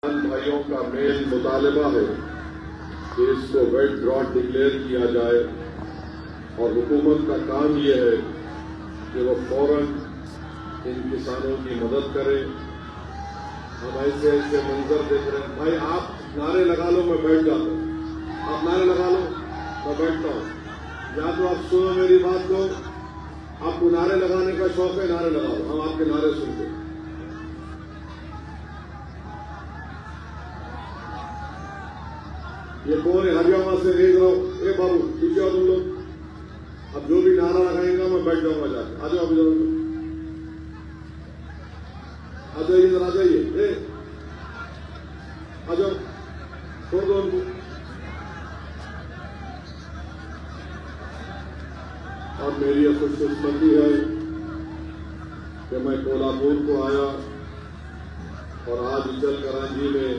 بھائیوں کا مین مطالبہ ہے کہ اس کو ویٹ ڈراٹ ڈکلیئر کیا جائے اور حکومت کا کام یہ ہے کہ وہ فوراً ان کسانوں کی مدد کرے۔ ہم ایسے ایسے منظر دیکھ رہے ہیں، بھائی آپ نعرے لگا لو میں بیٹھ جاتا ہوں، آپ نعرے لگا لو میں بیٹھتا ہوں، یا تو آپ سنو میری بات کو، آپ کو نعرے لگانے کا شوق ہے نعرے لگا لو، ہم آپ کے نعرے سنتے ہیں۔ یہ کون ہے؟ ہریانہ سے ریز رہو، اے بابو پیچھے آؤ تم لوگ، اب جو بھی نعرہ لگائیں گا میں بیٹھ جاؤں گا جا کے۔ آ جاؤ آ جائیے ذرا، آ جائیے، آ جاؤ، چھوڑ دو ان کو۔ اور میری یہ خوش قسمتی ہے کہ میں کولہاپور کو آیا اور آج اچل کرانچی میں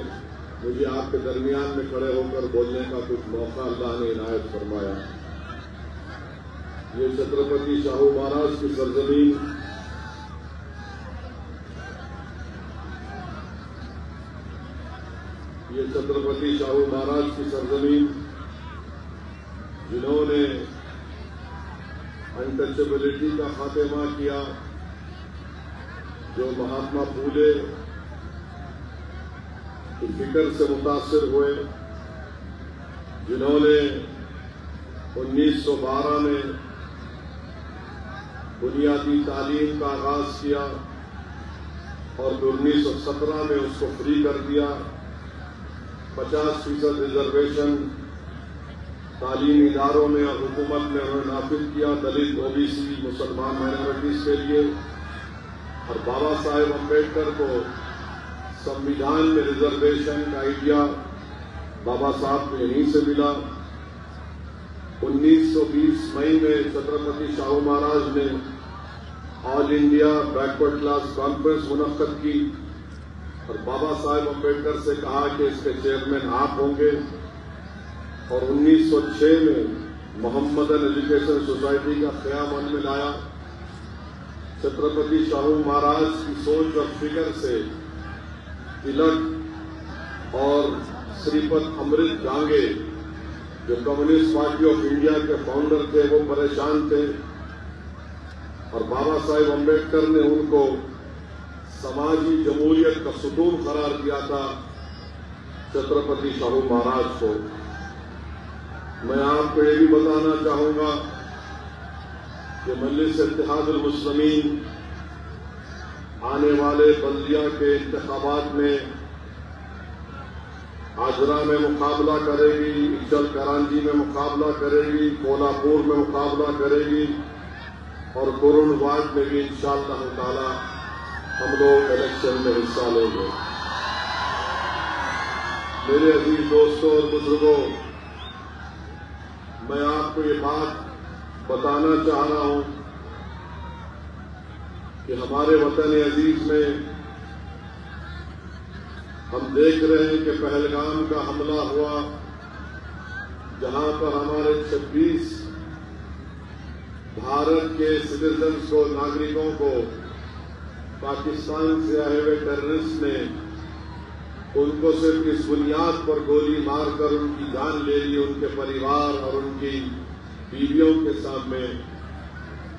مجھے آپ کے درمیان میں کھڑے ہو کر بولنے کا کچھ موقع اللہ نے عنایت فرمایا۔ یہ چھترپتی شاہو مہاراج کی سرزمین، یہ چھترپتی شاہو مہاراج کی سرزمین جنہوں نے انٹچبلٹی کا خاتمہ کیا، جو مہاتما پھولے کی فکر سے متاثر ہوئے، جنہوں نے 1912 میں بنیادی تعلیم کا آغاز کیا اور 1917 میں اس کو فری کر دیا، 50% ریزرویشن تعلیمی اداروں میں اور حکومت میں انہوں نے نافذ کیا دلت، OBC، مسلمان مائنورٹیز کے لیے، اور بابا صاحب امبیڈکر کو سمویدھان میں ریزرویشن کا آئیڈیا بابا صاحب کو یہیں سے ملا۔ 1920 مئی میں چھترپتی شاہو مہاراج نے آل انڈیا بیکورڈ کلاس کانفرنس منعقد کی اور بابا صاحب امبیڈکر سے کہا کہ اس کے چیئرمین آپ ہوں گے، اور 1906 میں محمدن ایجوکیشن سوسائٹی کا قیام عمل میں لایا۔ چھترپتی شاہو مہاراج کی سوچ اور فکر سے تلک اور سری پت امرت ڈانگے جو کمیونسٹ پارٹی آف انڈیا کے فاؤنڈر تھے وہ پریشان تھے، اور بابا صاحب امبیڈکر نے ان کو سماجی جمہوریت کا ستون قرار دیا تھا، چھترپتی شاہو مہاراج کو۔ میں آپ کو یہ بھی بتانا چاہوں گا کہ مجلس اتحاد المسلمین آنے والے بلدیہ کے انتخابات میں آجرا میں مقابلہ کرے گی، اچل کرانچی میں مقابلہ کرے گی، کولہاپور میں مقابلہ کرے گی، اور قرون واڈ میں بھی انشاءاللہ تعالی ہم لوگ الیکشن میں حصہ لیں گے۔ میرے عزیز دوستوں اور بزرگوں، میں آپ کو یہ بات بتانا چاہ رہا ہوں کہ ہمارے وطن عزیز میں ہم دیکھ رہے ہیں کہ پہلگام کا حملہ ہوا، جہاں پر ہمارے 26 بھارت کے سٹیزنز کو، ناگرکوں کو پاکستان سے آئے ہوئے ٹیررسٹ نے ان کو صرف اس بنیاد پر گولی مار کر ان کی جان لے لی، ان کے پریوار اور ان کی بیویوں کے سامنے،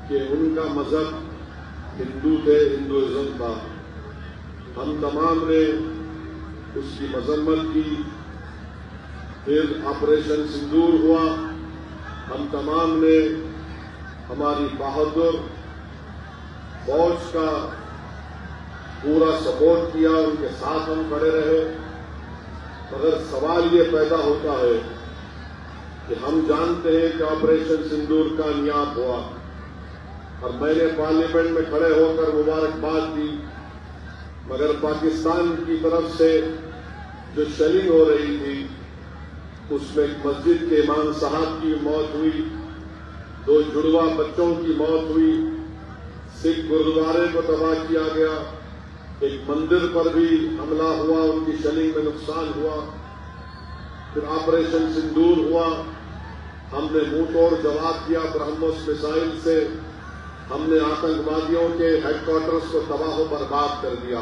کہ ان کا مذہب ہندو تھے، ہندوازم تھا۔ ہم تمام نے اس کی مذمت کی، پھر آپریشن سندور ہوا، ہم تمام نے ہماری بہادر فوج کا پورا سپورٹ کیا، ان کے ساتھ ہم کھڑے رہے، مگر سوال یہ پیدا ہوتا ہے کہ ہم جانتے ہیں کہ آپریشن سندور کامیاب ہوا، اور میں نے پارلیمنٹ میں کھڑے ہو کر مبارکباد دی، مگر پاکستان کی طرف سے جو شیلنگ ہو رہی تھی اس میں ایک مسجد کے امام صاحب کی موت ہوئی، 2 جڑواں بچوں کی موت ہوئی، سکھ گرودوارے کو تباہ کیا گیا، ایک مندر پر بھی حملہ ہوا، ان کی شیلنگ میں نقصان ہوا، پھر آپریشن سندور ہوا، ہم نے منہ توڑ جواب دیا برہموس میزائل سے، ہم نے آتنکوادیوں کے ہیڈ کوارٹرز کو تباہ و برباد کر دیا۔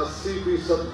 80%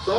100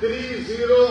30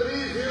30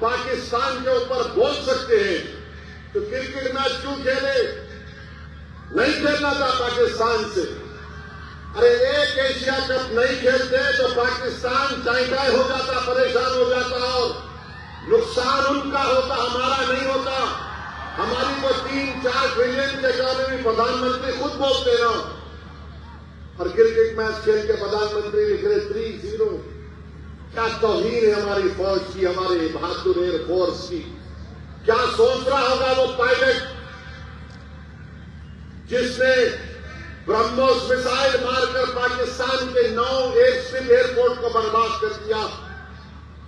پاکستان کے اوپر بول سکتے ہیں تو کرکٹ میچ کیوں کھیلے؟ نہیں کھیلنا تھا پاکستان سے. ارے ایک ایشیا کپ نہیں کھیلتے تو پاکستان ٹائٹائی ہو جاتا, پریشان ہو جاتا, اور نقصان ان کا ہوتا, ہمارا نہیں ہوتا. ہماری تو 3-4 ٹریلین کی اکانومی پردھان منتری خود بولتے نا, اور کرکٹ میچ کھیل کے پردھان منتری لکھ رہے 3-0. کیا توہین ہے ہماری فوج کی, ہمارے بہادر ایئر فورس کی. کیا سوچ رہا ہوگا وہ پائلٹ جس نے برہموس میسائل مار کر پاکستان کے 9 ایئرپورٹ کو برباد کر دیا.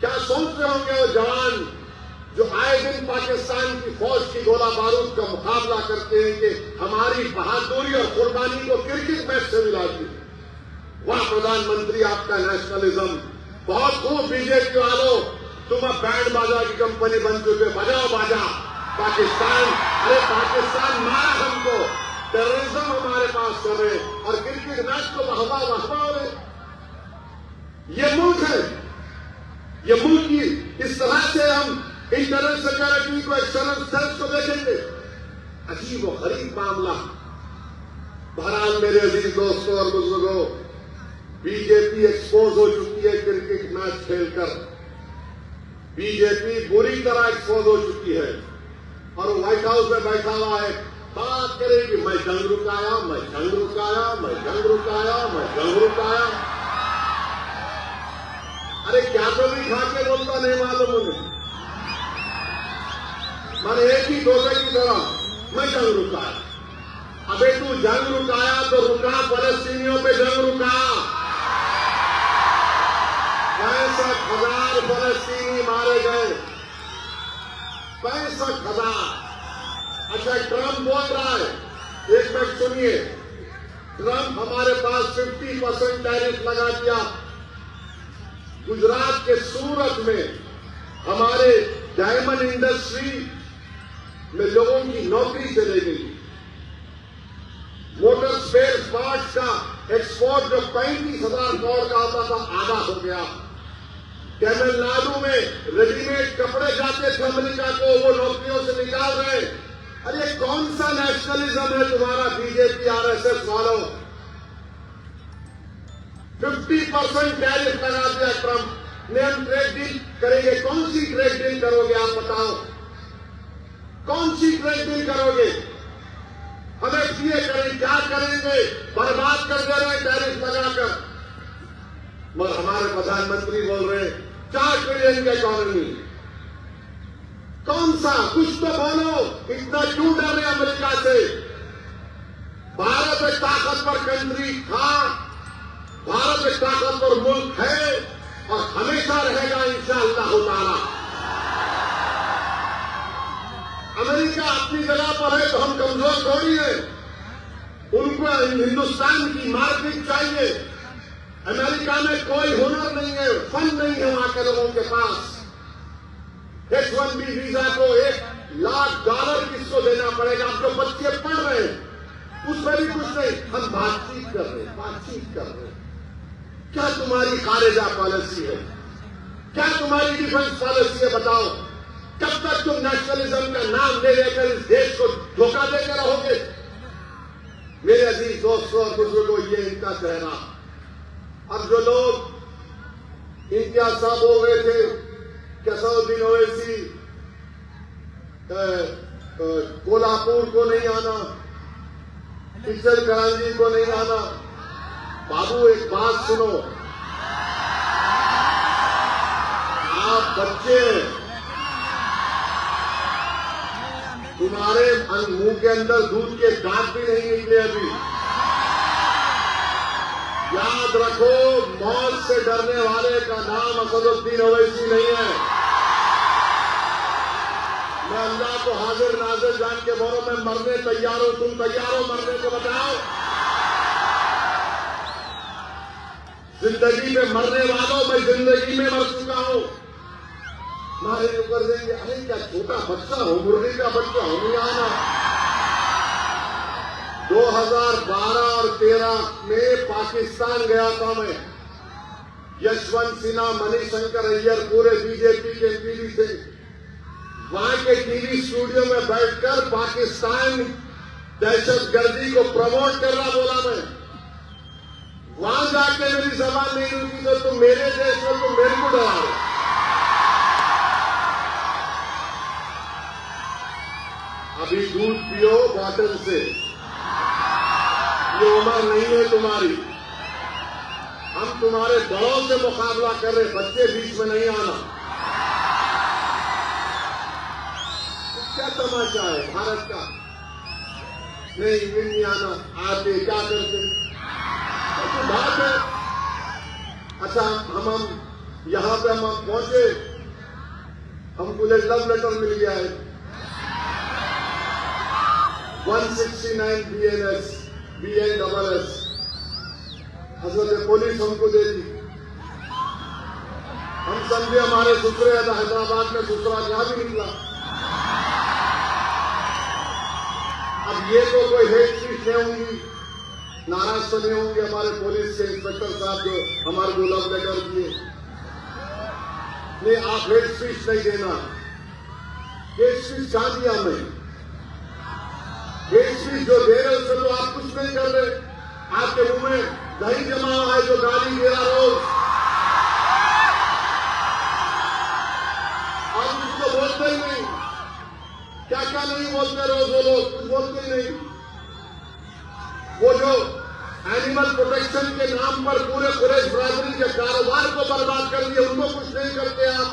کیا سوچ رہے ہوں گے وہ جوان جو آئے دن پاکستان کی فوج کی گولہ بارود کا مقابلہ کرتے ہیں کہ ہماری بہادری اور قربانی کو کرکٹ میچ سے ملا دی. واہ پردھان منتری, آپ کا نیشنلزم بہت خوب. بی جے پی والوں, تم اب بینڈ باجا کی کمپنی بن چکے, بجاؤ باجا. پاکستان, ارے پاکستان مارا ہم کو, ٹیررزم ہمارے پاس کر رہے اور کرکٹ میچ کو بہوا ہو رہے. یہ ملک ہے, یہ ملک کی اس طرح سے ہم انٹرنل سیکورٹی کو, ایکسٹرنل سیلس کو دیکھیں گے. عجیب و غریب معاملہ. بہرحال میرے عزیز دوستوں اور بزرگوں, بی جے پی ایکسپوز ہو چکی ہے کرکٹ میچ کھیل کر. بی جے پی بری طرح ایکسپوز ہو چکی ہے اور وائٹ ہاؤس میں بیٹھا ہوا ہے, بات کرے کہ میں جنگ رکایا, میں جنگ رکایا, میں جنگ رکایا, میں جنگ رکایا. ارے کیا تو بھی کھا کے بولتا نہیں معلوم انہیں. میں نے ایک ہی دوسرے کی طرح میں جنگ رکایا. ابے تو جنگ رکایا تو رکا, فلسطینیوں پہ جنگ رکا. 65,000 فلسطینی مارے گئے, 65,000. اچھا ٹرمپ بول رہا ہے, ایک منٹ سنیے, ٹرمپ ہمارے پاس 50% ٹیرف لگا دیا. گجرات کے سورت میں ہمارے ڈائمنڈ انڈسٹری میں لوگوں کی نوکری چلے گئی. موٹر اسپیئر پارٹس کا ایکسپورٹ جو 35,000 کروڑ کا ہوتا تھا آدھا ہو گیا. تمل ناڈو میں ریڈی میڈ کپڑے جاتے تھے امریکہ کو, وہ نوکریوں سے نکال رہے. ارے کون سا نیشنلزم ہے تمہارا B J P R S S والوں؟ 50% ٹیرف لگا دیا ٹرمپ نے. ہم ٹریڈ ڈیل کریں گے. کون سی ٹریڈ ڈیل کرو گے آپ بتاؤ؟ کون سی ٹریڈ ڈیل کرو گے؟ ہم ایف ٹی اے کریں, کیا کریں گے؟ برباد کر دے رہے ٹیرف لگا کر. مگر ہمارے پردھان منتری بول رہے ہیں 4 ٹریلین کی اکانومی. کون سا؟ کچھ تو بولو. اتنا کیوں ڈر رہے امریکہ سے؟ بھارت ایک طاقتور کنٹری تھا, بھارت ایک طاقتور ملک ہے اور ہمیشہ رہے گا انشاءاللہ تعالی. امریکہ اپنی جگہ پر ہے تو ہم کمزور تھوڑی ہیں. ان کو ہندوستان کی مارکیٹ چاہیے. امریکہ میں کوئی ہنر نہیں ہے, فن نہیں ہے وہاں کے لوگوں کے پاس. H-1B ویزا کو $1,00,000 کس کو دینا پڑے گا؟ آپ جو بچے پڑھ رہے ہیں اس میں بھی کچھ نہیں. ہم بات چیت کر رہے ہیں. کیا تمہاری خارجہ پالیسی ہے؟ کیا تمہاری ڈیفنس پالیسی ہے؟ بتاؤ. کب تک تم نیشنلزم کا نام لے لے کر اس دیش کو دھوکہ دے کے رہو گے؟ میرے عزیز دوستوں اور بزرگوں, یہ ان کا چہرہ. اب جو لوگ امتیاز صاحب ہو گئے تھے کہ اسدالدین اویسی کولہاپور کو نہیں آنا, پکچر کرانجی کو نہیں آنا. بابو ایک بات سنو, آپ بچے, تمہارے منہ کے اندر دودھ کے دانت بھی نہیں نکلے ابھی. یاد رکھو, موت سے ڈرنے والے کا نام اسدالدین اویسی نہیں ہے. میں اللہ کو حاضر ناظر جان کے بولوں, میں مرنے تیار ہوں. تم تیار ہو مرنے کو؟ بتاؤ. زندگی میں مرنے والوں, میں زندگی میں مر چکا ہوں. مارے اوپر دیں گے, ارے کیا چھوٹا بچہ ہو, مرغی کا بچہ ہو, نہیں آنا. 2012 اور 13 میں پاکستان گیا تھا میں. یشونت سنہا, منی شنکر ایئر, پورے بی جے پی کے ایم پی تھے. وہاں کے ٹی وی اسٹوڈیو میں بیٹھ کر پاکستان دہشت گردی کو پروموٹ کر رہا بولا میں. وہاں جا کے میری زبان نہیں رکی تو تم میرے دیش میں تم میرے کو ڈرا رہے. ابھی دودھ پیو باٹل سے. یہ عمر نہیں ہے تمہاری. ہم تمہارے بڑوں سے مقابلہ کر رہے, بچے بیچ میں نہیں آنا. کیا تماشا ہے بھارت کا؟ نہیں آنا. آتے کیا کرتے تو بات ہے. اچھا ہم یہاں پہ ہم پہنچے, ہم کو ایک لو لیٹر مل گیا ہے 169 BNSS حضرت پولیس ہم کو دے دی. ہم سمجھے ہمارے سسرے حیدرآباد میں سسرا یہاں بھی نکلا. اب یہ تو کوئی ہیٹ اسپیچ نہیں ہوں گی, ناراض تو نہیں ہوں گے ہمارے پولیس کے انسپیکٹر صاحب جو ہمارے کو لو لیٹر دیے. نہیں, آپ ہیٹ اسپیچ نہیں دینا. ہیٹ اسپیچ کہاں دیا ہمیں؟ ہیٹ اسپیچ جو دے رہے اس سے تو آپ کچھ نہیں کر رہے. آپ کے منہ میں دہی جمع ہوا ہے جو گالی دے رہا روز, آپ اس کو بولتے ہی نہیں. کیا کیا نہیں بولتے روز وہ لوگ, کچھ بولتے ہی نہیں. وہ جو اینیمل پروٹیکشن کے نام پر پورے قریش برادری کے کاروبار کو برباد کر دیے, ان کو کچھ نہیں کرتے آپ.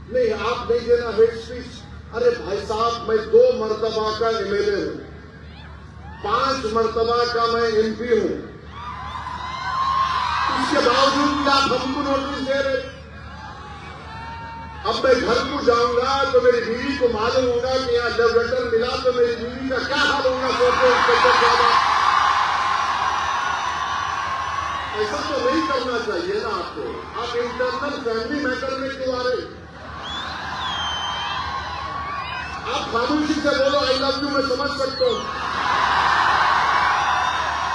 نہیں, آپ نہیں دینا ہیٹ اسپیچ. ارے بھائی صاحب, میں 2 مرتبہ کا MLA ہوں, 5 مرتبہ کا میں MP ہوں. اس کے باوجود بھی آپ ہم کو نوٹس دے رہے. اب میں گھر کو جاؤں گا تو میری بیوی کو معلوم ہوگا کہ یہاں لو لیٹر ملا تو میری بیوی کا کیا حال ہوگا. سوچے انسپیکٹر صاحب, ایسا تو نہیں کرنا چاہیے نا آپ کو. آپ انٹرنل فیملی میٹر میں کیوں آ رہے؟ آپ خاموشی سے بولو آئی لو یو, میں سمجھ سکتا ہوں.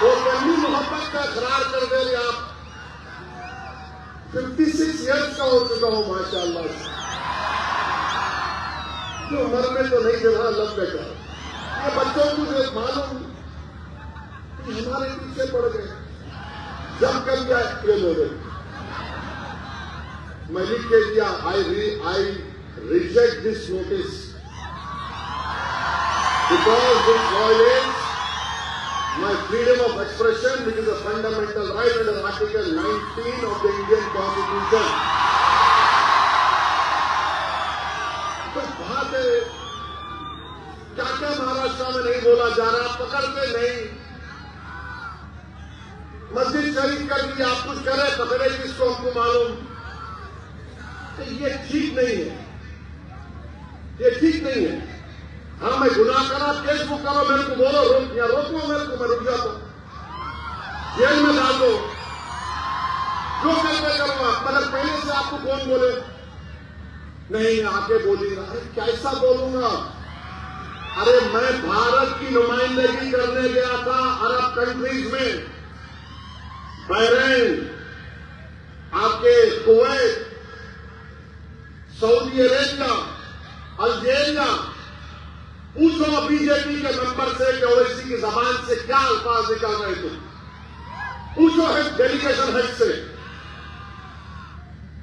وہ پہلی محبت کا اقرار کر دے رہے. آپ 56 ایئرس کا ہو چکا ہوں ماشاء اللہ سے. جو عمر میں تو نہیں دے رہا لو لیٹر. یہ بچوں کو جو معلوم کہ ہمارے پیچھے پڑ گئے, جب کر دیا فیل ہو گئے. میں لکھ کے دیا I reject this notice because this violates my freedom of expression, which is a fundamental right under Article 19 of the Indian Constitution. تو بات ہے کیا کیا مہاراشٹر میں نہیں بولا جا رہا, پکڑتے نہیں. مسجد شریف کر دی, آپ کچھ کرے پکڑے کس کو ہم کو معلوم. یہ ٹھیک نہیں ہے, یہ ٹھیک نہیں ہے. ہاں میں گناہ کرا, فیس بک کرو, میرے کو بولو روک یا روکو میرے کو, میں رک جاتا ہوں, جیل میں ڈال دو, جو کرتے کروں آپ. مگر پہلے سے آپ کو کون بولے نہیں آ کے بولی گا. ارے کیسا بولوں گا؟ ارے میں بھارت کی نمائندگی کرنے گیا تھا عرب کنٹریز میں, بحرین, آپ کے کویت, سعودی عربیہ, الجیریا. پوچھو بی جے پی کے ممبر سے کہ اویسی کی زبان سے کیا الفاظ نکال رہے تھے. پوچھو ڈیلیگیشن ہیڈ سے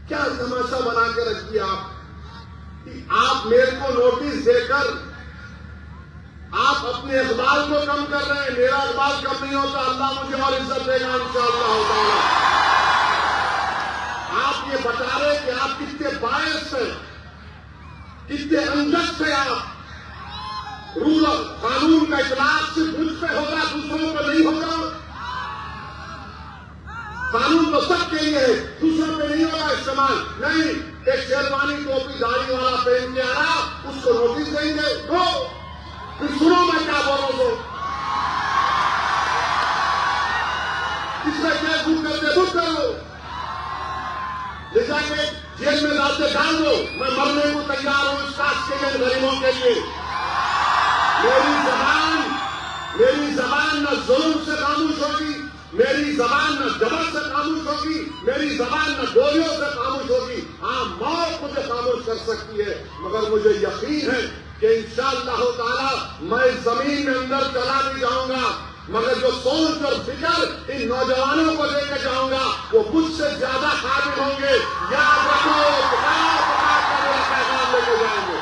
کیا تماشا بنا کے رکھ دیا آپ. آپ میرے کو نوٹس دے کر آپ اپنے اقبال کو کم کر رہے ہیں. میرا اقبال کم نہیں ہوتا, اللہ مجھے اور عزت دے گا انشاءاللہ تعالی. آپ یہ بتا رہے کہ آپ کتنے باعث ہیں, کتنے انجس ہیں. آپ رول قانون کا اطلاق صرف مجھ پہ ہوگا, دوسروں پہ نہیں ہوگا. قانون تو سب کے لیے ہے, دوسروں پہ نہیں ہوگا استعمال. نہیں, ایک شیروانی ٹوپی داڑھی والا پہن کے آ رہا, اس کو نوٹس دیں گے. پھر سنو میں کیا بول رہا ہوں. اس میں کیس بک کرتے بک کرو, لے جا کے جیل میں ڈالتے ڈال دو. میں مرنے کو تیار ہوں اس کاسٹ کے لیے, غریبوں کے لیے. میری زبان نہ ظلم سے خاموش ہوگی, میری زبان نہ جبر سے خاموش ہوگی، میری زبان نہ گولیوں سے خاموش ہوگی. ہاں، موت مجھے خاموش کر سکتی ہے، مگر مجھے یقین ہے کہ انشاءاللہ تعالی میں زمین میں اندر چلا بھی جاؤں گا، مگر جو سوچ اور فکر ان نوجوانوں کو لے کے جاؤں گا وہ مجھ سے زیادہ قابل ہوں گے. یاد رکھو، پکار پکار کر میرا پیغام لے کے جائیں گے.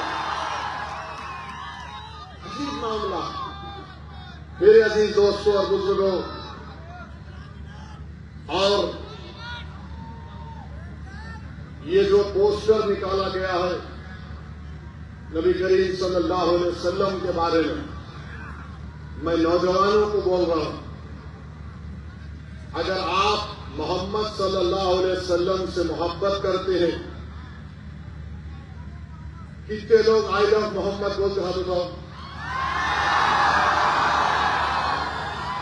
عجیب معاملہ. میرے عزیز دوستوں اور بزرگوں، اور یہ جو پوسٹر نکالا گیا ہے نبی کریم صلی اللہ علیہ وسلم کے بارے میں نوجوانوں کو بول رہا ہوں، اگر آپ محمد صلی اللہ علیہ وسلم سے محبت کرتے ہیں، کتنے لوگ آئی لو محمد بولتے ہاتھ اٹھاؤ.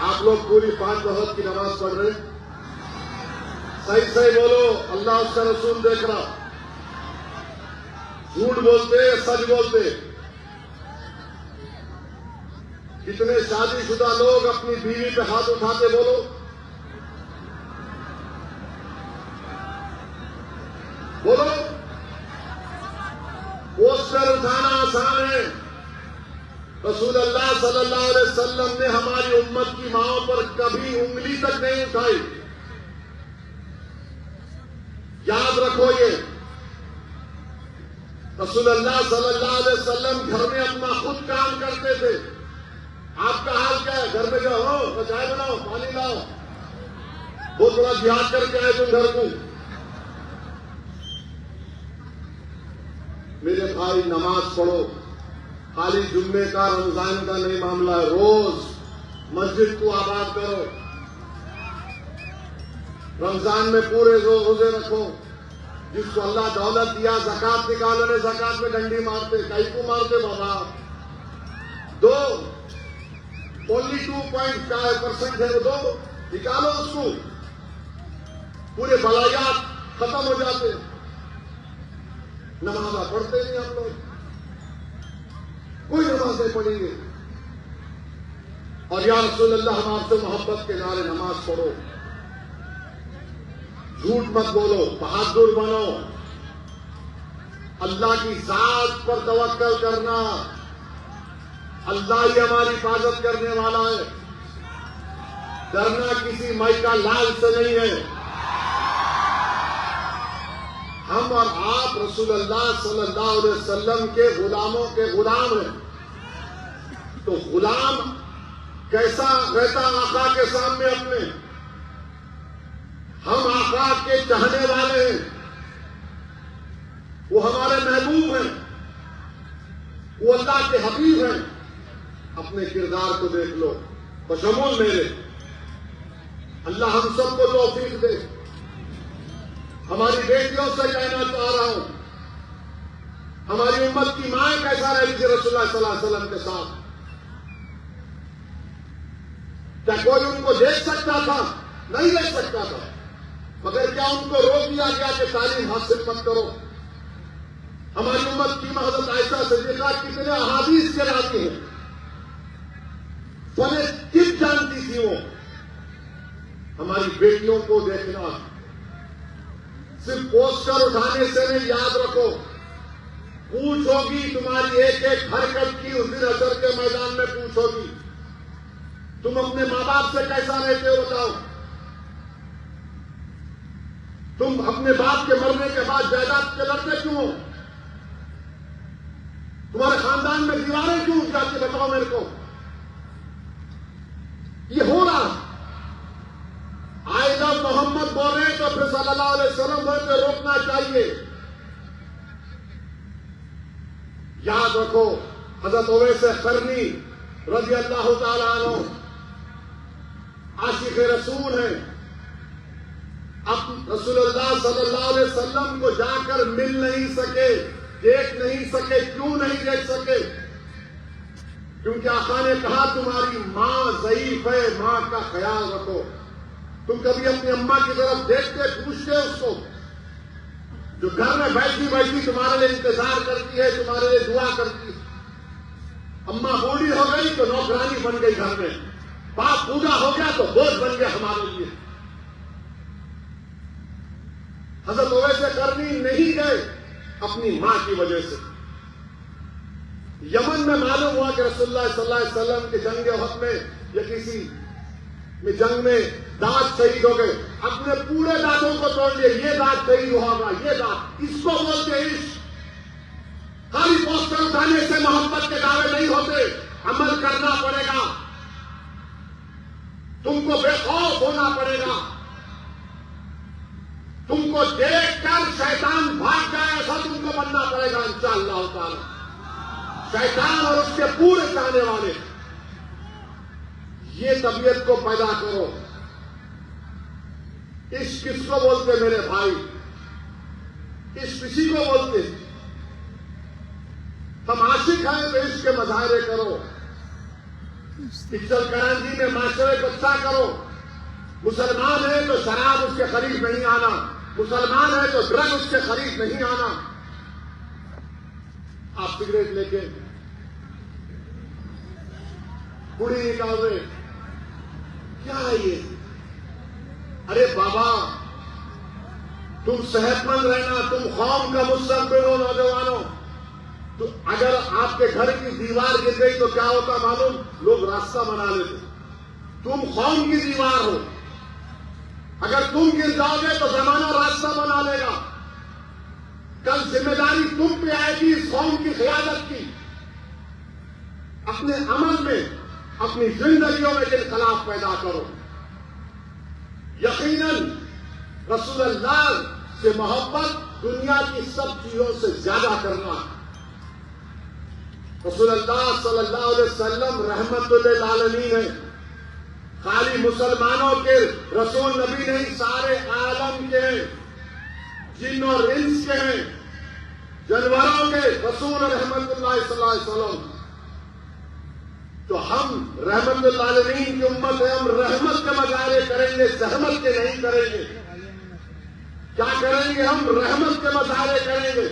آپ لوگ پوری 5 وقت کی نماز پڑھ رہے ہیں؟ صحیح صحیح بولو. اللہ اس کا رسول دیکھ رہا. جھوٹ بولتے سچ بولتے. کتنے شادی شدہ لوگ اپنی بیوی پہ ہاتھ اٹھاتے؟ بولو. بولو. پوسٹر اٹھانا آسان ہے. رسول اللہ صلی اللہ علیہ وسلم نے ہماری امت کی ماؤں پر کبھی انگلی تک نہیں اٹھائی. یاد رکھو، یہ رسول اللہ صلی اللہ علیہ وسلم گھر میں اپنا خود کام کرتے تھے. آپ کا حال کیا ہے؟ گھر میں جاؤ، چائے بناؤ، پانی لاؤ، وہ تھوڑا جہاد کر کے آئے تم گھر کو. میرے بھائی، نماز پڑھو. خالی جمعے کا رمضان کا نہیں معاملہ ہے. روز مسجد کو آباد کرو. رمضان میں پورے روزے رکھو. جس کو اللہ دولت دیا زکات نکالو. نے زکات میں ڈنڈی مارتے، کئی کو مارتے بابا. 2.5% ہے وہ، 2 نکالو اس کو. پورے بلایات ختم ہو جاتے. نماز پڑھتے نہیں ہم لوگ، کوئی نماز نہیں پڑھیں گے. اور یا رسول اللہ، ہم آپ سے محبت کے نعرے. نماز پڑھو، جھوٹ مت بولو، بہادر بنو. اللہ کی ذات پر توکل کرنا. اللہ ہی ہماری حفاظت کرنے والا ہے. ڈرنا کسی مائی کا لال سے نہیں ہے. ہم اور آپ رسول اللہ صلی اللہ علیہ وسلم کے غلاموں کے غلام ہیں. تو غلام کیسا رہتا آقا کے سامنے اپنے؟ ہم آقا کے چاہنے والے ہیں، وہ ہمارے محبوب ہیں، وہ اللہ کے حبیب ہیں. اپنے کردار کو دیکھ لو. بشمول میرے، اللہ ہم سب کو توفیق دے. ہماری بیٹیوں سے کہنا چاہ رہا ہوں، ہماری امت کی مائیں کیسا رہی تھی رسول اللہ صلی اللہ علیہ وسلم کے ساتھ؟ کیا کوئی ان کو دیکھ سکتا تھا؟ نہیں دیکھ سکتا تھا. مگر کیا ان کو روک دیا گیا کہ تعلیم حاصل مت کرو؟ ہماری امت کی حضرت عائشہ صدیقہ کتنے احادیث کے راوی ہیں. فن طب جانتی تھی وہ. ہماری بیٹیوں کو دیکھنا صرف پوسٹر اٹھانے سے نہیں. یاد رکھو، پوچھو گی تمہاری ایک ایک حرکت کی اس دن حشر کے میدان میں پوچھو گی. تم اپنے ماں باپ سے کیسا رہتے ہو بتاؤ؟ تم اپنے باپ کے مرنے کے بعد جائیداد کے لڑتے کیوں ہو؟ تمہارے خاندان میں دیواریں کیوں جاتی؟ بتاؤ میرے کو. یہ ہو رہا. آئے جب محمد بول رہے ہیں تو پھر صلی اللہ علیہ وسلم بولتے روکنا چاہیے. یاد رکھو، حضرت اویس قرنی رضی اللہ تعالیٰ عنہ عاشق رسول ہیں. اب رسول اللہ صلی اللہ علیہ وسلم کو جا کر مل نہیں سکے، دیکھ نہیں سکے. کیوں نہیں دیکھ سکے؟ کیونکہ آقا نے کہا تمہاری ماں ضعیف ہے، ماں کا خیال رکھو. تم کبھی اپنی اماں کی طرف دیکھتے، پوچھتے اس کو جو گھر میں بیٹھی بیٹھی تمہارے لیے انتظار کرتی ہے، تمہارے لیے دعا کرتی ہے. اماں بوڑھی ہو گئی تو نوکرانی بن گئی گھر میں. پاپ پورا ہو گیا تو بوجھ بن گیا ہمارے لیے. حضرت اویس قرنی نہیں گئے اپنی ماں کی وجہ سے. یمن میں معلوم ہوا کہ رسول اللہ صلی اللہ علیہ وسلم کے جنگ احد میں یا کسی میں جنگ میں دانت شہید ہو گئے. اپنے پورے دانتوں کو توڑ لیا. یہ دانت شہید ہوگا, یہ دانت. اس کو بولتے عشق. خالی پوسٹر اٹھانے سے محبت کے دعوے نہیں ہوتے, عمل کرنا پڑے گا. تم کو بے خوف ہونا پڑے گا. تم کو دیکھ کر شیطان بھاگ جائے ایسا تم کو بننا پڑے گا انشاءاللہ تعالی. شیطان اور اس کے پورے چاہنے والے, یہ طبیعت کو پیدا کرو. عشق کس کو بولتے میرے بھائی؟ عشق کسی کو بولتے؟ ہم عاشق ہیں تو عشق کے مظاہرے کرو. پکچر کراچی میں معاشرے کو اچھا کرو. مسلمان ہے تو شراب اس کے قریب نہیں آنا. مسلمان ہے تو ڈرگ اس کے قریب نہیں آنا. آپ سگریٹ لے کے پوڑی نکال رہے, کیا ہے یہ؟ ارے بابا, تم صحت مند رہنا, تم قوم کا مستقبل ہو نوجوانوں. تو اگر آپ کے گھر کی دیوار گر گئی تو کیا ہوتا معلوم؟ لوگ راستہ بنا لیتے. تم قوم کی دیوار ہو. اگر تم گر جاؤ گے تو زمانہ راستہ بنا لے گا. کل ذمہ داری تم پہ آئے گی اس قوم کی قیادت کی. اپنے عمل میں, اپنی زندگیوں میں انقلاب پیدا کرو. یقیناً رسول اللہ سے محبت دنیا کی سب چیزوں سے زیادہ کرنا. رسول اللہ صلی اللہ علیہ وسلم رحمت للعالمین ہیں. خالی مسلمانوں کے رسول نبی نہیں, سارے عالم کے, جن اور انس کے ہیں, جانوروں کے رسول رحمت اللہ صلی اللہ علیہ وسلم. تو ہم رحمت للعالمین کی امت ہے. ہم رحمت کے مظاہرے کریں گے, زحمت کے نہیں کریں گے. کیا کریں گے؟ ہم رحمت کے مظاہرے کریں گے,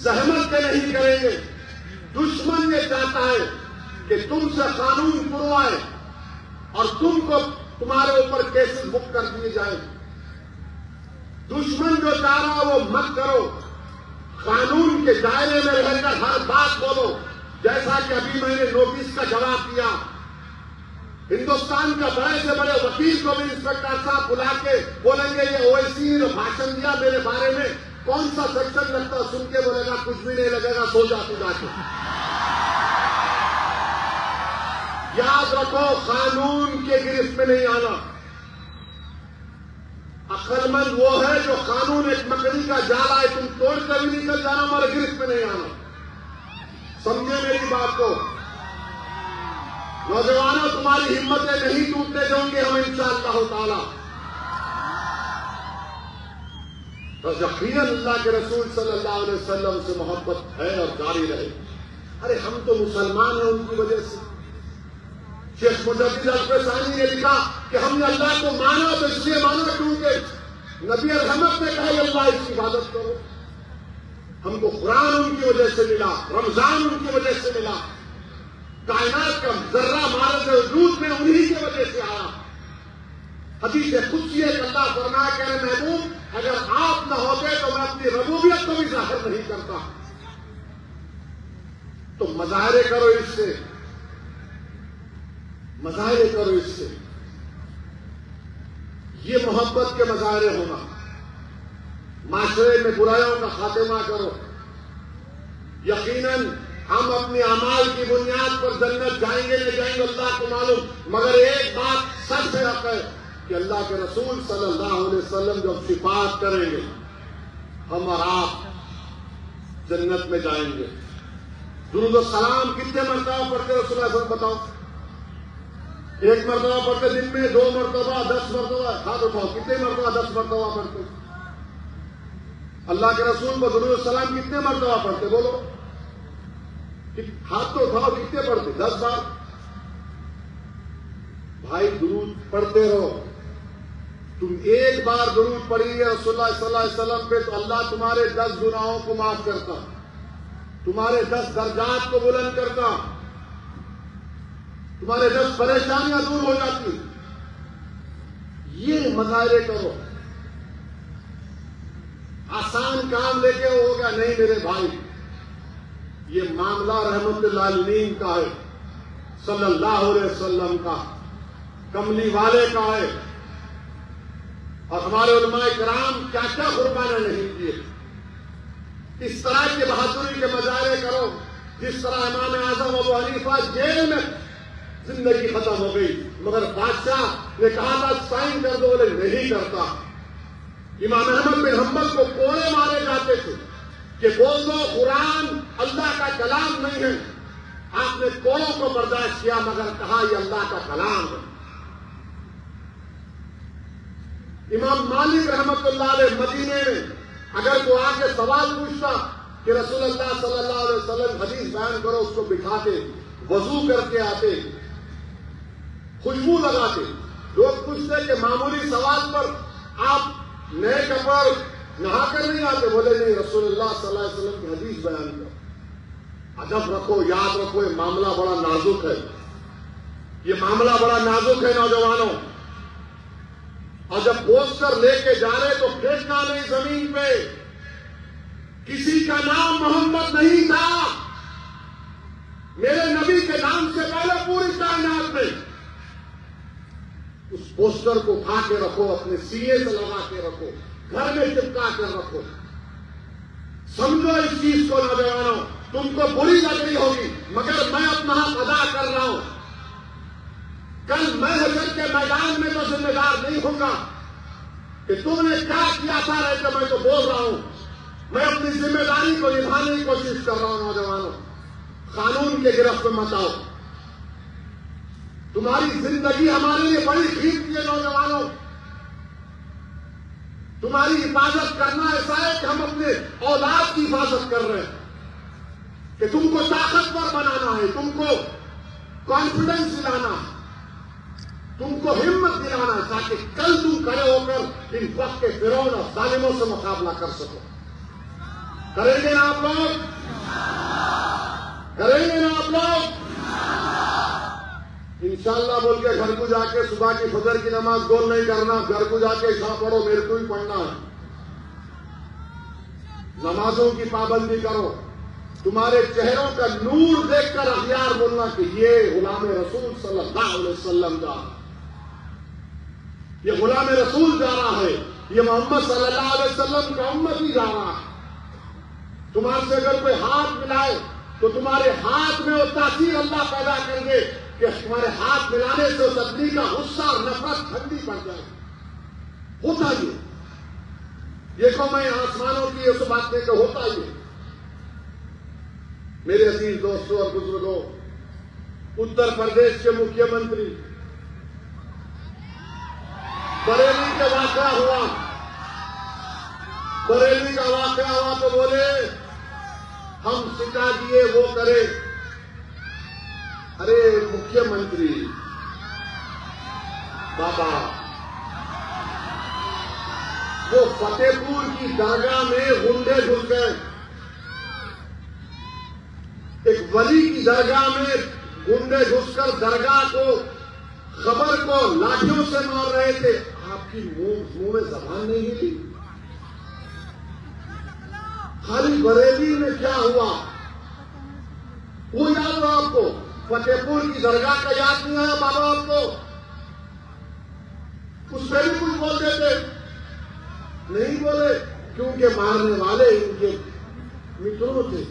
زحمت کے نہیں کریں گے. دشمن یہ چاہتا ہے کہ تم سے قانون پروائے اور تم کو تمہارے اوپر کیسز بک کر دیے جائیں. دشمن جو چاہ رہا وہ مت کرو. قانون کے دائرے میں رہ کر ہر بات بولو. جیسا کہ ابھی میں نے نوٹس کا جواب دیا, ہندوستان کا بڑے سے بڑے وکیل کو بھی انسپکٹر صاحب بلا کے بولیں گے یہ اویسی نے بھاشن دیا میرے بارے میں, کون سا سیکشن لگتا, سن کے بولے گا کچھ بھی نہیں لگے گا, سو جاتے جا کے. یاد رکھو, قانون کے گرفت میں نہیں آنا. عقل مند وہ ہے جو قانون ایک مکڑی کا جالا ہے, تم توڑ کر بھی نکل جانا, ہمارے گرفت میں نہیں آنا. سمجھے میری بات کو؟ نوجوانوں, تمہاری ہمتیں نہیں ٹوٹنے دیں گے ہم انشاءاللہ تعالی. تو یقیناً اللہ کے رسول صلی اللہ علیہ وسلم سے محبت ہے اور جاری رہے. ارے ہم تو مسلمان ہیں ان کی وجہ سے. شیخ مجدد الفسانی نے لکھا کہ ہم نے اللہ کو مانا تو اس لیے مانا کیونکہ نبی رحمت نے کہا اللہ اس کی عبادت کرو. ہم کو قرآن ان کی وجہ سے ملا, رمضان ان کی وجہ سے ملا, کائنات کا ذرہ مارد وجود میں انہی کی وجہ سے آیا. حدیث قدسی ہے کہ اللہ فرمایا کہ اے محبوب اگر آپ نہ ہوتے تو میں اپنی ربوبیت کو بھی ظاہر نہیں کرتا. تو مظاہرے کرو اس سے, مظاہرے کرو اس سے. یہ محبت کے مظاہرے ہونا. معاشرے میں برائیوں کا خاتمہ کرو. یقیناً ہم اپنی اعمال کی بنیاد پر جنت جائیں گے نہیں جائیں گے اللہ کو معلوم, مگر ایک بات سب سے حق ہے کہ اللہ کے رسول صلی اللہ علیہ وسلم جب صفات کریں گے ہم اور آپ جنت میں جائیں گے. درود و سلام کتنے مرتبہ پڑھتے رسول اللہ صلی اللہ علیہ وسلم بتاؤ؟ ایک مرتبہ پڑھتے دن میں, 2 مرتبہ, 10 مرتبہ؟ ہاتھ اٹھاؤ, کتنے مرتبہ 10 مرتبہ پڑھتے؟ اللہ کے رسول کو درود و سلام کتنے مرتبہ پڑھتے بولو؟ ہاتھ تو اٹھاؤ, کتنے پڑھتے؟ 10 بار. بھائی درود پڑھتے رہو. تم ایک بار درود پڑھیے رسول اللہ صلی اللہ علیہ وسلم پہ تو اللہ تمہارے 10 گناہوں کو معاف کرتا, تمہارے 10 درجات کو بلند کرتا. تمہارے 10 پریشانیاں دور ہو جاتی. یہ مظاہرے کرو. آسان کام لے کے ہو گیا نہیں میرے بھائی، یہ معاملہ رحمت للعالمین کا ہے، صلی اللہ علیہ وسلم کا، کملی والے کا ہے. اور ہمارے علماء کرام کیا کیا قربانیاں نہیں کیے. اس طرح کی بہادری کے مظاہرے کرو جس طرح امام اعظم ابو حنیفہ جیل میں زندگی ختم ہو گئی، مگر بادشاہ نے کہا تھا سائن کر دو، بولے نہیں کرتا. امام احمد بن حنبل کو کوڑے مارے جاتے تھے کہ بول دو قرآن اللہ کا کلام نہیں ہے. آپ نے کوڑوں کو برداشت کیا مگر کہا یہ اللہ کا کلام ہے. امام مالک رحمت اللہ علیہ مدینے میں اگر کوئی آ کے سوال پوچھتا کہ رسول اللہ صلی اللہ علیہ وسلم حدیث بیان کرو، اس کو بٹھاتے، وضو کر کے آتے، خوشبو لگاتے. لوگ پوچھتے کہ معمولی سوال پر آپ نئے کپڑے نہا کر نہیں آتے، بولے نہیں رسول اللہ صلی اللہ علیہ وسلم کی حدیث بیان کرو. ادب رکھو، یاد رکھو یہ معاملہ بڑا نازک ہے، یہ معاملہ بڑا نازک ہے نوجوانوں. اور جب پوسٹر لے کے جا رہے تو پھینکنا نہیں زمین پہ. کسی کا نام محمد نہیں تھا، میرے نبی کے نام سے پہلے پوری کائنات میں. اس پوسٹر کو اٹھا کے رکھو، اپنے سینے سے لگا کے رکھو، گھر میں چپکا کر رکھو. سمجھو اس چیز کو نوجوانوں، تم کو بری لگ رہی ہوگی مگر میں اپنا حق ادا کر رہا ہوں. کل میں حشر کے میدان میں تو ذمہ دار نہیں ہوں گا کہ تم نے کیا کیا تھا، رہے کہ میں تو بول رہا ہوں. میں اپنی ذمہ داری کو نبھانے کی کوشش کر رہا ہوں. نوجوانوں، قانون کے گرفت میں مت آؤ. تمہاری زندگی ہمارے لیے بڑی قیمتی ہے نوجوانوں. تمہاری حفاظت کرنا ایسا ہے کہ ہم اپنے اولاد کی حفاظت کر رہے ہیں، کہ تم کو طاقتور بنانا ہے، تم کو کانفیڈنس دلانا ہے، تم کو ہمت دلانا ہے تاکہ کل تم کھڑے ہو کر ان وقت کے فرعون اور ظالموں سے مقابلہ کر سکو. کریں گے نا آپ لوگ؟ کریں گے نا آپ لوگ؟ انشاءاللہ بول کے گھر کو جا کے صبح کی فجر کی نماز گول نہیں کرنا. گھر کو جا کے عشاء پڑھو، میرے کو ہی پڑھنا ہے. نمازوں کی پابندی کرو. تمہارے چہروں کا نور دیکھ کر اخیار بولنا کہ یہ غلام رسول صلی اللہ علیہ وسلم جا رہا ہے، یہ غلام رسول جا رہا ہے، یہ محمد صلی اللہ علیہ وسلم کا امتی جا رہا ہے. تمہارے سے اگر کوئی ہاتھ ملائے تو تمہارے ہاتھ میں وہ تاثیر اللہ پیدا کر دے کہ تمہارے ہاتھ ملانے سے اس آدمی کا غصہ اور نفرت ٹھنڈی پڑ جائے. ہوتا یہ دیکھو، میں آسمانوں کی اس بات میں کہ ہوتا یہ. میرے عزیز دوستوں اور بزرگوں، اتر پردیش کے مکھیہ منتری بریلی کا واقعہ ہوا، بریلی کا واقعہ ہوا تو بولے ہم سکھا دیے وہ کرے. ارے مکھیہ منتری بابا، وہ فتح پور کی درگاہ میں غنڈے گھس گئے. ایک ولی کی درگاہ میں غنڈے گھس کر درگاہ کو، خبر کو لاٹھیوں سے مار رہے تھے. آپ کی منہ میں زبان نہیں ہلی. خالی بریلی میں کیا ہوا وہ یاد ہو آپ کو؟ فتح پور کی درگاہ کا یاد نہیں آیا بابا آپ کو؟ اس پہ بھی کچھ بولتے تھے؟ نہیں بولے کیونکہ مارنے والے ان کے متروں تھے.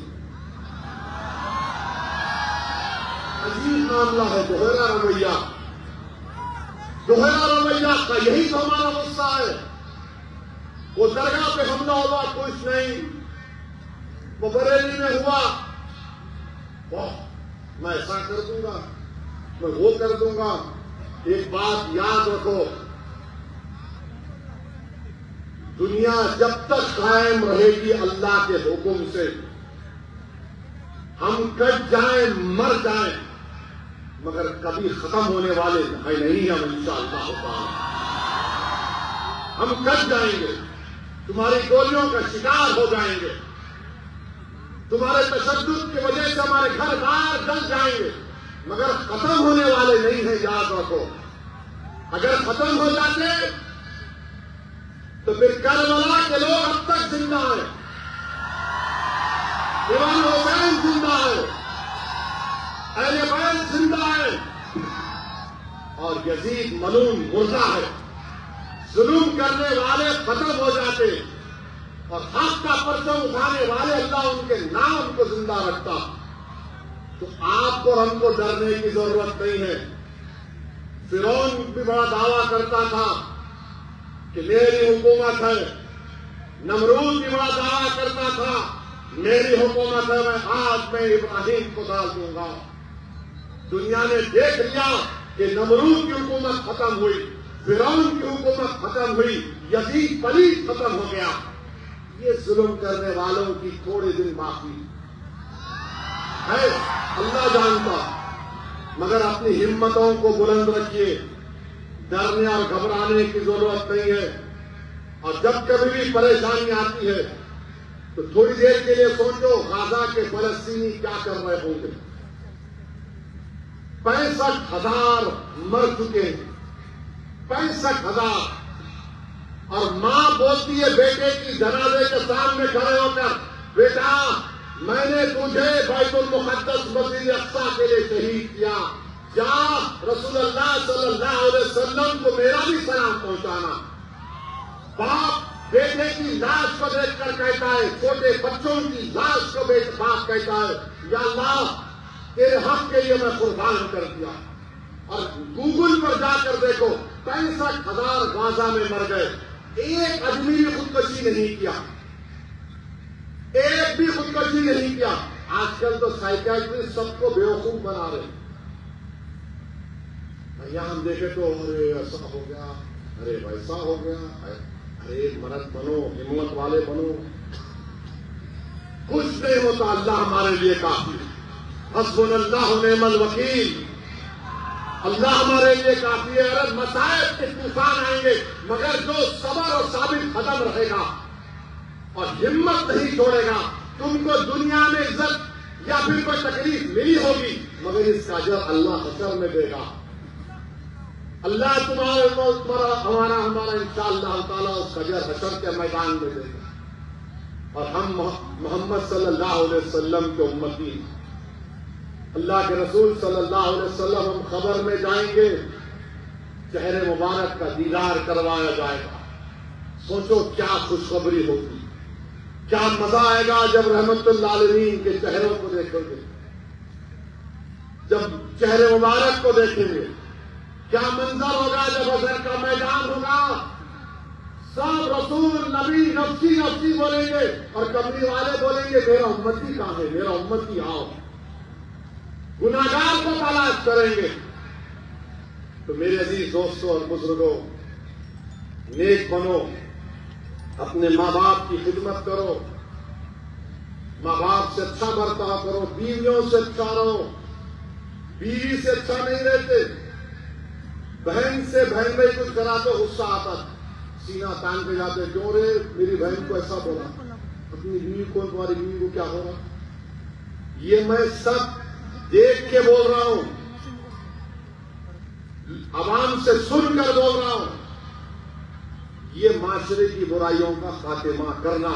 عجیب معاملہ ہے. دوہرا رویہ، دوہرا رویہ کا یہی تو ہمارا غصہ ہے. وہ درگاہ پہ حملہ ہوا کچھ نہیں، وہ بریلی میں ہوا میں ایسا کر دوں گا، میں وہ کر دوں گا. ایک بات یاد رکھو، دنیا جب تک قائم رہے گی اللہ کے حکم سے، ہم کٹ جائیں مر جائیں مگر کبھی ختم ہونے والے نہیں ہم انشاءاللہ تعالی. ہم کٹ جائیں گے، تمہاری گولیوں کا شکار ہو جائیں گے، تمہارے تشدد کی وجہ سے ہمارے گھر بار جل جائیں گے مگر ختم ہونے والے نہیں ہیں، یاد رکھو۔ اگر ختم ہو جاتے تو پھر کربلا کے لوگ اب تک زندہ ہیں، امام حسین زندہ ہے، اہل بیت زندہ ہے، اور یزید ملعون مردہ ہے۔ ظلم کرنے والے ختم ہو جاتے اور حق کا پرچم اٹھانے والے اللہ ان کے نام کو زندہ رکھتا۔ تو آپ کو ہم کو ڈرنے کی ضرورت نہیں ہے۔ فرعون بھی بڑا دعویٰ کرتا تھا کہ میری حکومت ہے، نمرود بھی بڑا دعویٰ کرتا تھا میری حکومت ہے، میں ابراہیم کو ڈال دوں گا۔ دنیا نے دیکھ لیا کہ نمرود کی حکومت ختم ہوئی، فرعون کی حکومت ختم ہوئی، یزید پلید ختم ہو گیا۔ یہ ظلم کرنے والوں کی تھوڑے دن باقی ہے، اللہ جانتا۔ مگر اپنی ہمتوں کو بلند رکھیے، ڈرنے اور گھبرانے کی ضرورت نہیں ہے۔ اور جب کبھی بھی پریشانی آتی ہے تو تھوڑی دیر کے لیے سوچو غزہ کے فلسطینی کیا کر رہے ہوں گے۔ 65,000 مر چکے ہیں، 65,000۔ اور ماں بولتی ہے بیٹے کی جنازے کے سامنے کھڑے ہو کر، بیٹا میں نے تجھے بیت المقدس مسجد اقصی کے لیے شہید کیا، جا رسول اللہ صلی اللہ علیہ وسلم کو میرا بھی سلام پہنچانا۔ باپ بیٹے کی لاش کو دیکھ کر کہتا ہے، چھوٹے بچوں کی لاش کو باپ کہتا ہے، یا اللہ تیرے حق کے لیے میں قربان کر دیا۔ اور گوگل پر جا کر دیکھو 65,000 غزہ میں مر گئے، ایک آدمی نے خودکشی نہیں کیا، ایک بھی خودکشی نہیں کیا۔ آج کل تو سائیکیٹرسٹ سب کو بیوقوف بنا رہے ہیں۔ یہاں ہم دیکھے تو ارے ایسا ہو گیا، ارے ویسا ہو گیا، ارے مرد بنو، ہمت والے بنو۔ کچھ نہیں ہوتا، اللہ ہمارے لیے کافی ہے۔ حسبنا اللہ ونعم الوکیل، اللہ ہمارے لیے کافی ہے۔ ارے مصائب کے طوفان آئیں گے، مگر جو صبر اور ثابت قدم رہے گا اور ہمت نہیں چھوڑے گا، تم کو دنیا میں عزت یا پھر کوئی تکلیف ملی ہوگی، مگر اس کا اجر اللہ حشر میں دے گا۔ اللہ ہمارا انشاءاللہ تعالیٰ اس کا اجر حشر کے میدان میں دے گا۔ اور ہم محمد صلی اللہ علیہ وسلم کے امتی ہیں، اللہ کے رسول صلی اللہ علیہ وسلم، ہم خبر میں جائیں گے، چہرے مبارک کا دیدار کروایا جائے گا۔ سوچو کیا خوشخبری ہوگی، کیا مزہ آئے گا جب رحمت للعالمین کے چہروں کو دیکھیں گے، جب چہرے مبارک کو دیکھیں گے۔ کیا منظر ہوگا جب حشر کا میدان ہوگا، سب رسول نبی نفسی نفسی بولیں گے اور کمری والے بولیں گے میرا امتی کہاں ہے، میرا امتی آؤ، گناہگار کو تلاش کریں گے۔ تو میرے عزیز دوستوں اور بزرگوں، نیک بنو، اپنے ماں باپ کی خدمت کرو، ماں باپ سے اچھا برتاؤ کرو، بیویوں سے اچھا رہو، بیوی سے اچھا نہیں رہتے، بہن سے بہن میں کچھ کرا تو غصہ آتا، سینہ تان کے جاتے، کیوں رے میری بہن کو ایسا بولا، اپنی بیوی کو، تمہاری بیوی کو کیا ہو رہا۔ یہ میں سب دیکھ کے بول رہا ہوں، عوام سے سن کر بول رہا ہوں۔ یہ معاشرے کی برائیوں کا خاتمہ کرنا،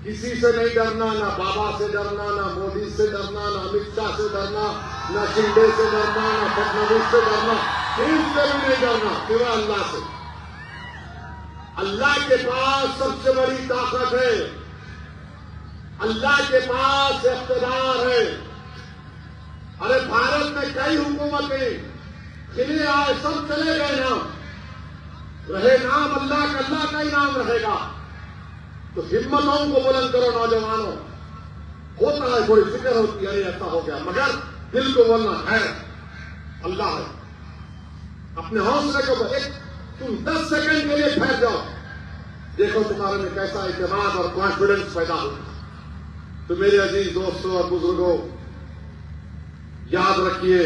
کسی سے نہیں ڈرنا، نہ بابا سے ڈرنا، نہ مودی سے ڈرنا، نہ امت شاہ سے ڈرنا، نہ شنڈے سے ڈرنا، نہ فڈنویس سے ڈرنا، کسی سے بھی نہیں ڈرنا، سوائے اللہ سے۔ اللہ کے پاس سب سے بڑی طاقت ہے، اللہ کے پاس اقتدار ہے۔ ارے بھارت میں کئی حکومتیں کھلے آئے، سب چلے گئے نام، رہے نام اللہ کا، اللہ کا ہی نام رہے گا۔ تو ہمتوں کو بلند کرو نوجوانوں، ہوتا ہے کوئی فکر ہوتی ہے ایسا ہو گیا، مگر دل کو بولنا ہے اللہ ہے۔ اپنے حوصلے کو تم 10 سیکنڈ کے لیے ٹھہر جاؤ، دیکھو تمہارے میں کیسا اعتماد اور کانفیڈنس پیدا ہو۔ تو میرے عزیز دوستوں اور بزرگوں، یاد رکھیے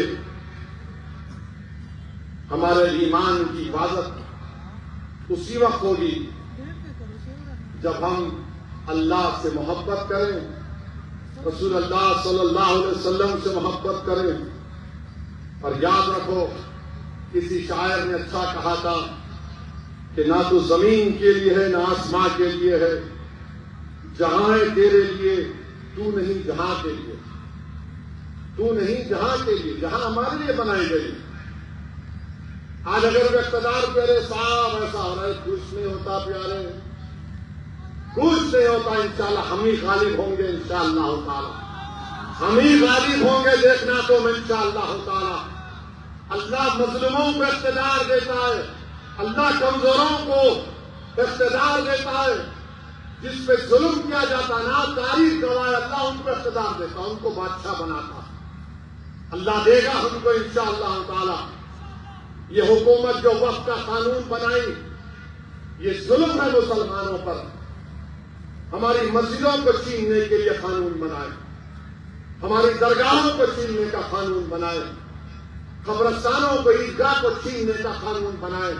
ہمارے ایمان کی حفاظت اسی وقت ہوگی جب ہم اللہ سے محبت کریں، رسول اللہ صلی اللہ علیہ وسلم سے محبت کریں، اور یاد رکھو کسی شاعر نے اچھا کہا تھا کہ نہ تو زمین کے لیے ہے نہ آسمان کے لیے ہے، جہاں ہے تیرے لیے تو نہیں جہاں کے لیے، تو نہیں جہاں کے لیے، جہاں ہمارے لیے بنائی گئی۔ آج اگر وہ اقتدار پہ رہے صاحب ایسا ہو رہا ہے، کچھ نہیں ہوتا پیارے، کچھ نہیں ہوتا، انشاءاللہ ہم ہی غالب ہوں گے، انشاءاللہ تعالی ہم ہی غالب ہوں گے، دیکھنا تم انشاءاللہ تعالی۔ اللہ مظلوموں کو اقتدار دیتا ہے، اللہ کمزوروں کو اقتدار دیتا ہے، جس پہ ظلم کیا جاتا نا تاریخ گواہ، اللہ ان کو اقتدار دیتا، ان کو بادشاہ بناتا، اللہ دے گا ہم کو انشاءاللہ تعالی۔ یہ حکومت جو وقت کا قانون بنائی، یہ ظلم ہے مسلمانوں پر، ہماری مسجدوں کو چھیننے کے لیے قانون بنائے، ہماری درگاہوں کو چھیننے کا قانون بنائے، قبرستانوں کو عیدگاہ کو چھیننے کا قانون بنائے،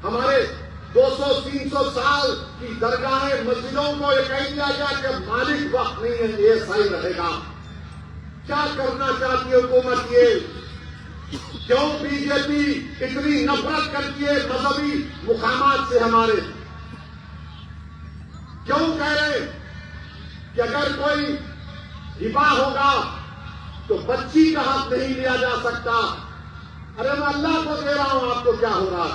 ہمارے 200-300 سال کی درگاہیں مسجدوں کو یہ کہہ دیا گیا کہ مالک وقت نہیں ہے، یہ صحیح رہے گا۔ کیا کرنا چاہتی ہے حکومت؟ یہ کیوں بی جے پی اتنی نفرت کرتی ہے مذہبی مقامات سے؟ ہمارے کیوں کہہ رہے کہ اگر کوئی ہبا ہوگا تو بچی کا حق نہیں لیا جا سکتا؟ ارے میں اللہ کو دے رہا ہوں، آپ کو کیا ہو رہا؟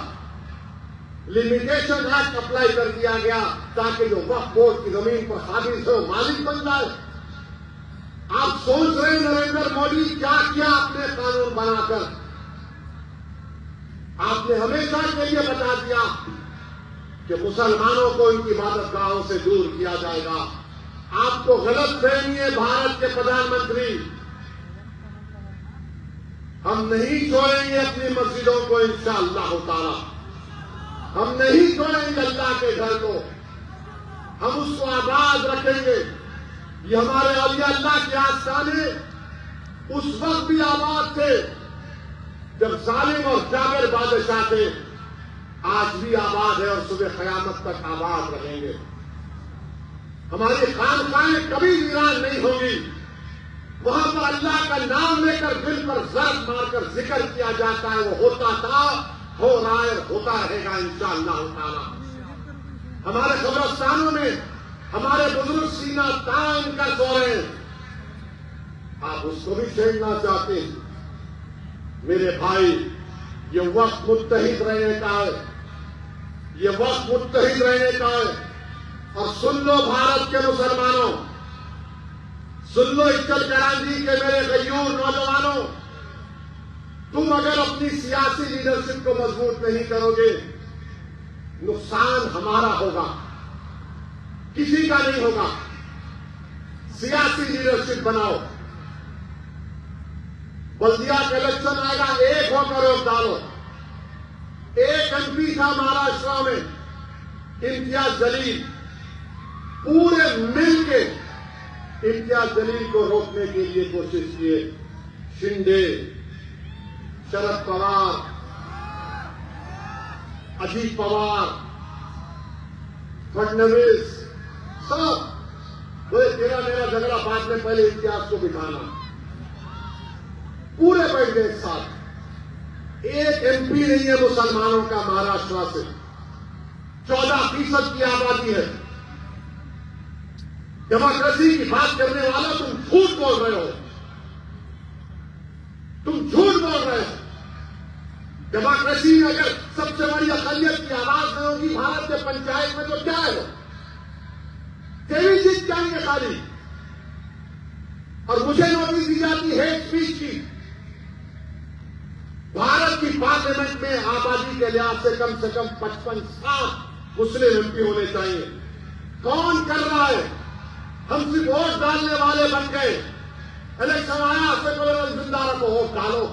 لمیٹیشن ایکٹ اپلائی کر دیا گیا تاکہ جو وقف بورڈ کی زمین پر قابض ہو مالک بن جائے۔ آپ سوچ رہے ہیں نریندر مودی کیا کیا آپ نے قانون بنا کر؟ آپ نے ہمیشہ کے لیے بتا دیا کہ مسلمانوں کو ان کی عبادت گاہوں سے دور کیا جائے گا۔ آپ کو غلط فہمی ہے بھارت کے پردھان منتری، ہم نہیں چھوڑیں گے اپنی مسجدوں کو انشاءاللہ تعالی، ہم نہیں چھوڑیں گے اللہ کے گھر کو، ہم اس کو آباد رکھیں گے۔ یہ ہمارے اولیاء اللہ کے آستانے اس وقت بھی آباد تھے جب ظالم اور جابر بادشاہ تھے، آج بھی آباد ہے اور صبح قیامت تک آباد رہیں گے۔ ہماری خانقاہیں کبھی ویران نہیں ہوں گی، وہاں پر اللہ کا نام لے کر دل پر ضرب مار کر ذکر کیا جاتا ہے، وہ ہوتا تھا، ہو رہا ہے، ہوتا رہے گا انشاءاللہ تعالی۔ ہمارے قبرستانوں میں ہمارے بزرگ سینہ تان کر سو رہے ہیں، آپ اس کو بھی چھیڑنا چاہتے ہیں؟ میرے بھائی، یہ وقت متحد رہنے کا ہے، یہ وقت متحد رہنے کا ہے۔ اور سن لو بھارت کے مسلمانوں، سن لو اچل کراچی کے میرے غیور نوجوانوں، تم اگر اپنی سیاسی لیڈرشپ کو مضبوط نہیں کرو گے، نقصان ہمارا ہوگا، کسی کا نہیں ہوگا۔ سیاسی لیڈرشپ بناؤ، بلدیہ کا الیکشن آئے گا، ایک ہو کر ووٹ ڈالو۔ ایک ایم پی تھا مہاراشٹر میں امتیاز جلیل، پورے مل کے امتیاز جلیل کو روکنے کے لیے کوشش کیے، شنڈے، شرد پوار، اجیت پوار، فڈنویس، سب بولے تیرا میرا جھگڑا بعد میں، پہلے امتیاز کو بٹھانا۔ پورے بیٹھ گئے ساتھ۔ ایک ایم پی نہیں ہے مسلمانوں کا مہاراشٹر سے، 14% کی آبادی ہے۔ ڈیموکریسی کی بات کرنے والا تم جھوٹ بول رہے ہو، تم جھوٹ بول رہے ہو۔ ڈیموکریسی میں اگر سب سے بڑی اقلیت کی آواز نہ ہوگی بھارت کے پنچایت میں، تو کیا ہے وہ؟ دیوی جیت جائیں گے خالی۔ اور مجھے نوٹس دی جاتی ہے اسپیچ کی۔ بھارت کی پارلیمنٹ میں آبادی کے لحاظ سے کم 55-60 مسلم ایم پی ہونے چاہیے۔ کون کر رہا ہے؟ ہم صرف ووٹ ڈالنے والے بن گئے۔ الیکشن آیا، سیکولر زندہ رکھو، ووٹ ڈالو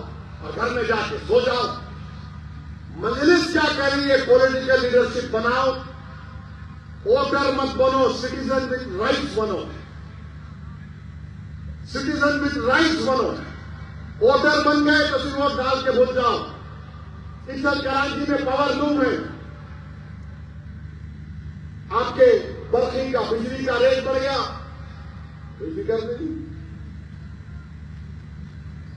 اور گھر میں جا کے سو جاؤ۔ مجلس کیا کہہ رہی ہے؟ پولیٹیکل لیڈرشپ بناؤ، ووٹر مت بنو، سٹیزن وتھ رائٹس بنو، سٹیزن وتھ رائٹس بنو۔ ووٹر بن گئے تو پھر ووٹ ڈال کے بھول جاؤ۔ اچل کراچی میں پاور لوم ہے، آپ کے برقی کا بجلی کا ریٹ بڑھ گیا، کوئی فکر نہیں۔